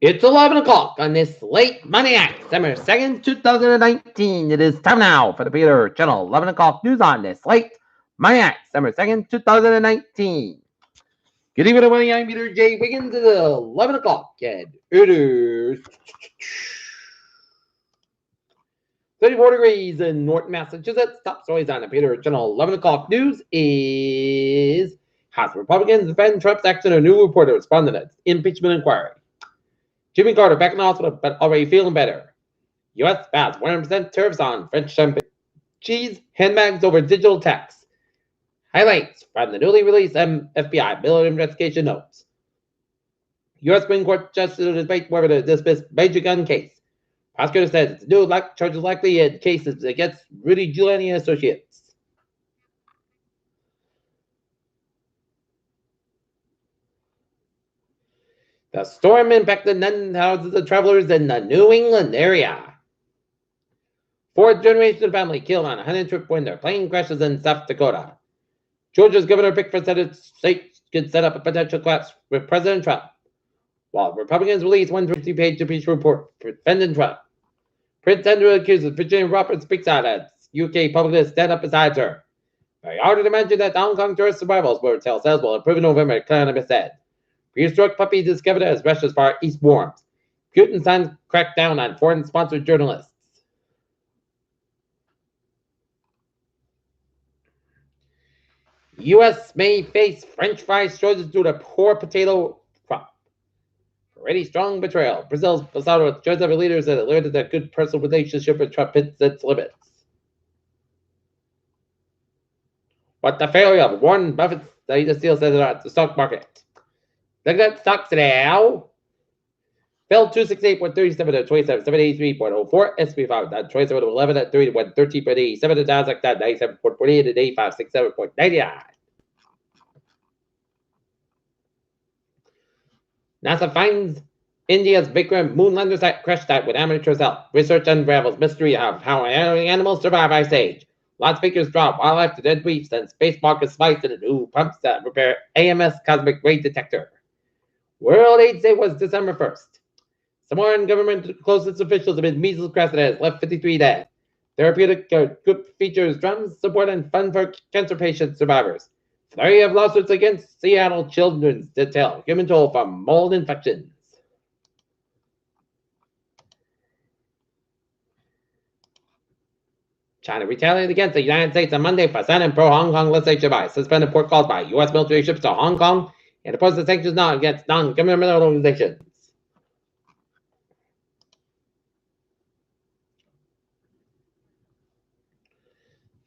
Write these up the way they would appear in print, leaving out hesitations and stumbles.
It's 11 o'clock on this late Monday night, December 2nd, 2019. It is time now for the Peter Channel 11 o'clock news on this late Monday night, December 2nd, 2019. Good evening, everybody. I'm Peter J. Wiggins. It is 11 o'clock, and it is 34 degrees in Norton, Massachusetts. Top stories on the Peter Channel 11 o'clock news is House Republicans defend Trump's action. A new reporter responded to impeachment inquiry. Jimmy Carter back in the hospital, but already feeling better. U.S. pass 100% tariffs on French champagne, cheese, handbags over digital tax. Highlights from the newly released FBI military investigation notes. U.S. Supreme Court justice to debate whether to dismiss major gun case. Prosecutor says it's new charges likely in cases against Rudy Giuliani and associates. The storm impacted thousands of travelers in the New England area. Fourth generation family killed on a hunting trip when their plane crashes in South Dakota. Georgia's Governor Pickford said its state could set up a potential clash with President Trump, while Republicans released one 50-page impeachment report for defending Trump. Prince Andrew accuses Virginia Roberts speaks out as UK publicly stand up beside her. Very hard to imagine that Hong Kong tourist survivals will tell sales will improve in November, Cannabis said. Prehistoric puppy discovered as Russia's far east warms. Putin signs crack down on foreign-sponsored journalists. U.S. may face French fries shortage due to poor potato crop. Already strong betrayal. Brazil's Bolsonaro joins other leaders that alerted that good personal relationship with Trump hits its limits. What the failure of Warren Buffett's data steal says about the stock market. Look at stocks today, Al. Fell 268.37 to 27.783.04. SP 5 down 27.11 at 31.13.87. The Nasdaq down 97.48 at 8567.99. NASA finds India's Vikram moon lander site crash site with amateurs help. Research unravels mystery of how animals survive ice age. Las Vegas drop wildlife to dead reefs and space market spikes in a new pumps that repair AMS cosmic ray detector. World AIDS Day was December 1st. Samoan government closed its officials amid measles crash that has left 53 dead. Therapeutic group features drums, support, and fun for cancer patient survivors. Flurry of lawsuits against Seattle children's detail human toll from mold infections. China retaliated against the United States on Monday for sending pro-Hong Kong legislation by suspended port calls by U.S. military ships to Hong Kong and opposed the sanctions not against non-governmental organizations.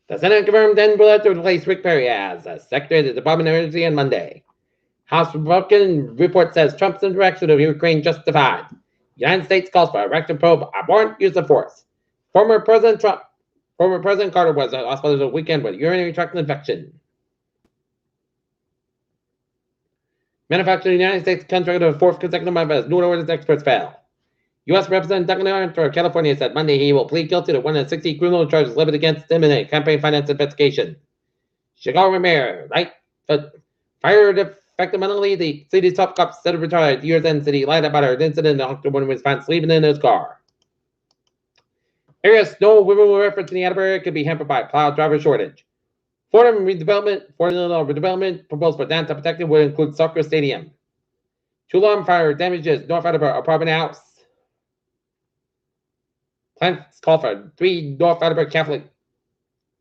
The Senate confirmed then will to replace Rick Perry as Secretary of the Department of Energy on Monday. House Republican report says Trump's interaction with Ukraine justified. United States calls for a Russian probe abhorrent use of force. Former President Carter was hospitalized over the weekend with urinary tract infection. Manufacturing in the United States contracted a fourth consecutive month as new orders experts fail. U.S. Representative Duncan Arndt for California said Monday he will plead guilty to 160 criminal charges levied against him in a campaign finance investigation. Chicago Mayor, fired effectively the city's top cop said retired years end city lied about her incident in October when he was found sleeping in his car. Area snow removal efforts in the Attleboro area could be hampered by plow driver shortage. Fordham redevelopment proposed for downtown protected would include soccer stadium. Two alarm fire damages North Attleboro apartment house. Plans call for 3 North Attleboro Catholic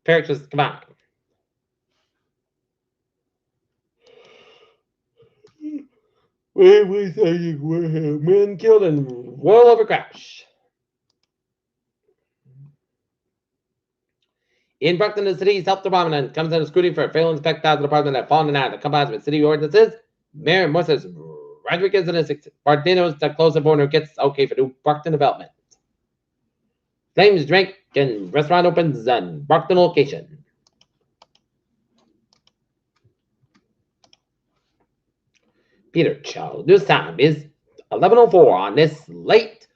parishes combined. Men killed in rollover crash. In Brockton, the city's health department comes under scrutiny for failing to inspect the department that fallen out of compliance with city ordinances. Mayor Moses Rodriguez and his Bardinos to close the border gets okay for new Brockton development. Flames drink and restaurant opens on Brockton location. Peter Chow. News time is 11:04 on this late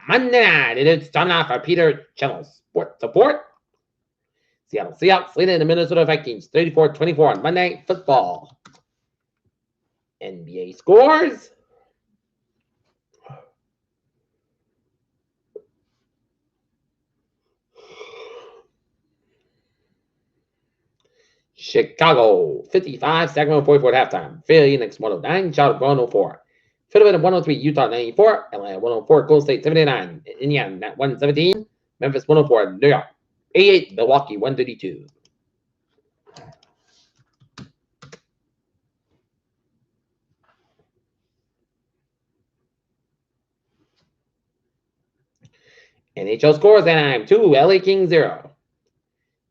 Monday night. And it's time now for Peter Channel Sports Support. Seattle Seahawks leading the Minnesota Vikings 34-24 on Monday Night Football. NBA scores. Chicago 55, Sacramento 44 at halftime. Phoenix 109, Charlotte 104. Philadelphia 103, Utah 94, Atlanta 104, Golden State 79, Indiana 117, Memphis 104, New York 88, Milwaukee 132. NHL scores: Anaheim 2, LA Kings 0.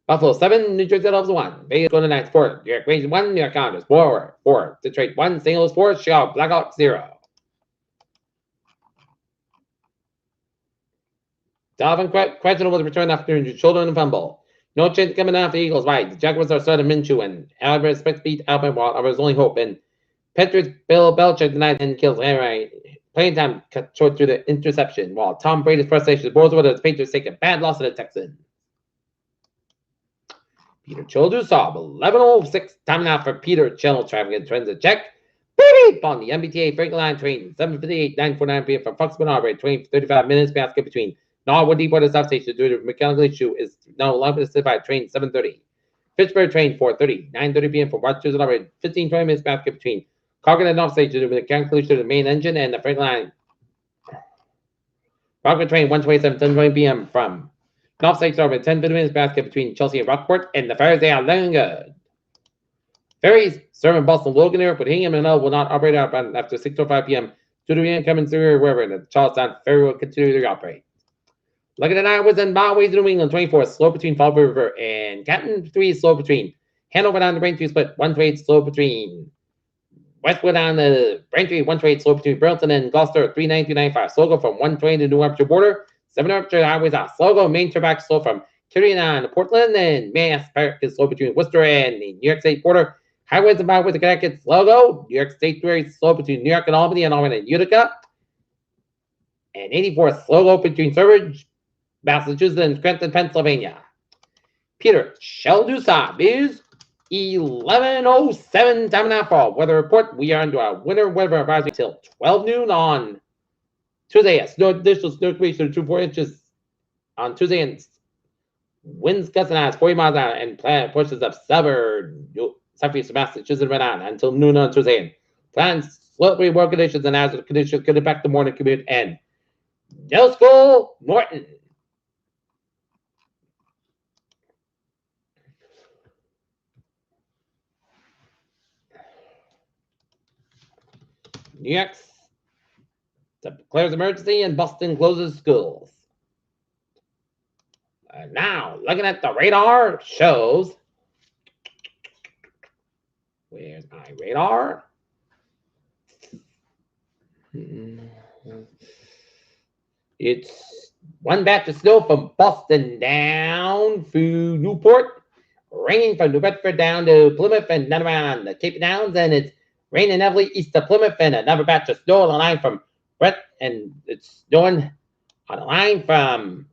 Buffalo 7, New Jersey Devils 1. Vegas Golden Knights 4, New York Rangers 1, New York Islanders 4, Detroit 1, St. Louis 4, Chicago Blackhawks 0. Dalvin questionable to return after injured shoulder and fumble. No chance coming after the Eagles right. The Jaguars are starting Minshew and Albert expects to beat Alvin while Albert's only hope. And Patriots Bill Belichick denies and kills Aaron. Playing time cut short through the interception, while Tom Brady's frustration blows over the Patriots take a bad loss to the Texans. Peter Childers saw 11:06 time out for Peter Channel traffic and trends to check. Beep on the MBTA Franklin Line train 7:58 9:49 p.m. from Foxborough Harbor 20 35 minutes basket between Norwood Deepwater South Station due to mechanical issue is now longer assisted by train 7:30. Pittsburgh train 4:30 9:30 p.m. from Rochester Harbor 15-20 minutes basket between Concord and North Station due to mechanical issue to the main engine and the Franklin Line. Rockford train 1:27 10:20 p.m. from North Station Harbor 10-15 minutes basket between Chelsea and Rockport and the ferries they are looking good. Ferries serving Boston Logan Air, but Hingham and L will not operate after 6:05 p.m. due to the incoming severe weather, and the Charlestown ferry will continue to operate. Looking at Iowa's and Byways in New England 24, slow between Fall River and Canton 3, slow between Hanover down to Braintree split 128, slow between Westwood on the Braintree 128, slow between Burlington and Gloucester 39295, slow go from 120 to New Hampshire border, 7 Hampshire highways out, slow go Main Turback, slow from Kitty on Portland and Mass Park is slow between Worcester and the New York State border. Highways and byways of Connecticut, slow go. New York State very slow between New York and Albany and Utica. And 84 slow go between Sturbridge, Massachusetts and Scranton, Pennsylvania. Peter Sheldusa is 11:07 time now for weather report. We are under our winter weather advisory until 12 noon on Tuesday. Additional snow accumulation of 2 4 inches on Tuesday, and winds gusting at 40 miles an hour and pushes up southeast Massachusetts right on until noon on Tuesday. Plans slightly more conditions and hazard conditions could impact the morning commute and no school, Norton. New York declares emergency and Boston closes schools. Now, looking at the radar shows. Where's my radar? It's one batch of snow from Boston down through Newport, raining from New Bedford down to Plymouth and then around the Cape Downs, and it's raining heavily east of Plymouth, and another batch of snow on the line from Brett, and it's snowing on the line from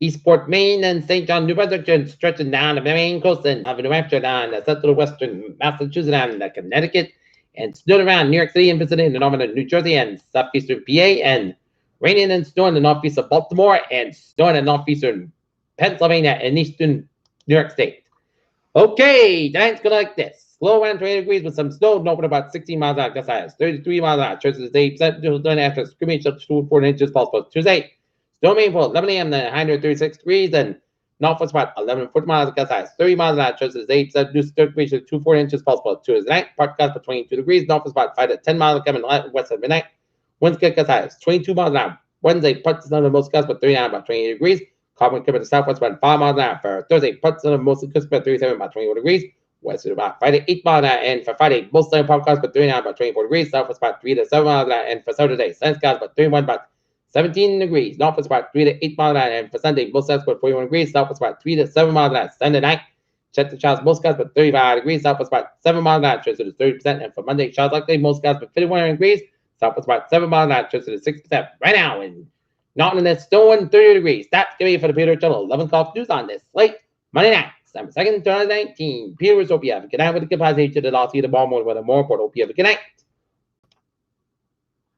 Eastport, Maine, and St. John, New Brunswick, and stretching down the Maine coast and of New Hampshire down the central western Massachusetts and the Connecticut, and snowing around New York City and visiting the northern New Jersey and southeastern PA, and raining and snowing in the northeast of Baltimore, and snowing in northeastern Pennsylvania and eastern New York State. Okay, tonight's gonna like this. Low around 20 degrees with some snow, open about 16 miles an hour, gust highs 33 miles an hour. Chances today, done after scrimmage up to 4 inches possible. Tuesday, snow rainfall 11 a.m. to 136 degrees, and northwest about 11 foot miles, gust highs 30 miles an hour. Chances today, reduced degrees to 2 4 inches possible. Tuesday night, part gust for 22 degrees, northwest about 5 to 10 miles coming west at midnight. Winds get gust highs 22 miles an hour. Wednesday, parts of the most gust for 39 about 28 degrees. Carbon coming to southwest about 5 miles an hour. For Thursday, parts of the most gust for 37 about 24 degrees. West is about Friday, 8 miles an hour, and for Friday, most sun podcast but 39 about 24 degrees, south was about 3 to 7 miles an hour, and for Saturday, sun skies about 31 about 17 degrees, north was about 3 to 8 miles an hour, and for Sunday, most skies about 41 degrees, south was about 3 to 7 miles an hour. Sunday night, check the charts, most skies about 35 degrees, south was about 7 miles an hour, chance to 30%, and for Monday, charts likely, most skies about 51 degrees, south was about 7 miles an hour, chance to 6% right now, and Norton and Stone 30 degrees. That's going to be for the Peter Channel 11 o'clock news on this late Monday night. December 2nd, 2019. Peter, hope you have a good night with a capacity to the last year tomorrow morning with a more important. Hope you have a good night.